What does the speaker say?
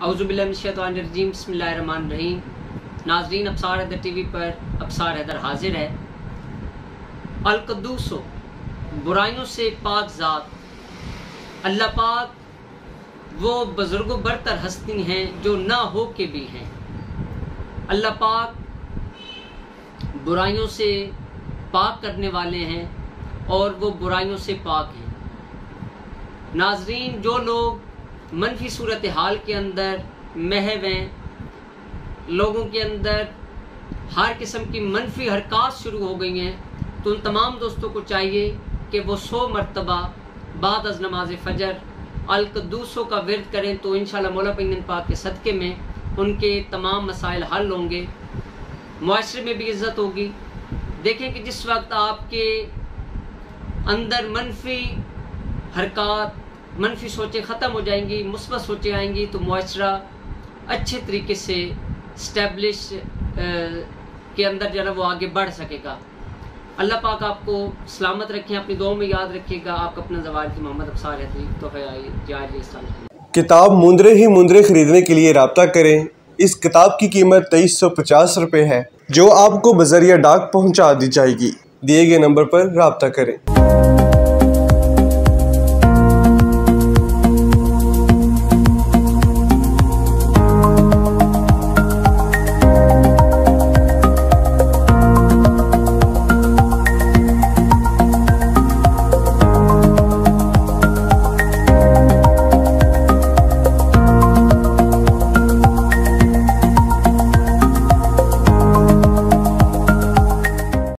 औज़ुबिल्लाहिमिनश्शैतानिर्रजीम बिस्मिल्लाहिर्रहमानिर्रहीम। नाज़रीन, अब्सार हैदर टीवी पर अब्सार हैदर हाजिर है। अल-क़ुद्दूस, बुराइयों से पाक ज़ात अल्लाह पाक वो बुज़ुर्गों बरतर हस्ती हैं जो ना हो के भी हैं। अल्लाह पाक बुराइयों से पाक करने वाले हैं और वो बुराइयों से पाक हैं। नाज़रीन, जो लोग मनफी सूरत हाल के अंदर महव हैं, लोगों के अंदर हर किस्म की मनफी हरकत शुरू हो गई हैं, तो उन तमाम दोस्तों को चाहिए कि वो 100 मरतबा बाद अज़ नमाज फ़जर अल-क़ुद्दूसों का विर्द करें, तो इंशाअल्लाह मौला पैगंबर पाक के सदक़े में उनके तमाम मसाइल हल होंगे, मुआशरे में भी इज़्ज़त होगी। देखें कि जिस वक्त आपके अंदर मनफी हरकत, मनफी सोचें ख़त्म हो जाएंगी, मुस्बत सोचें आएंगी, तो मुआशरा अच्छे तरीके से स्टैब्लिश के अंदर जो है वो आगे बढ़ सकेगा। अल्लाह पाक आपको सलामत रखें, अपनी दुआओं में याद रखिएगा। आपका अपना ज़वारती मोहम्मद अब्सार है। किताब मुंदरे ही मुंदरे खरीदने के लिए राब्ता करें। इस किताब की कीमत 2350 रुपये है, जो आपको बज़रिया डाक पहुंचा दी जाएगी। दिए गए नंबर पर राब्ता करें।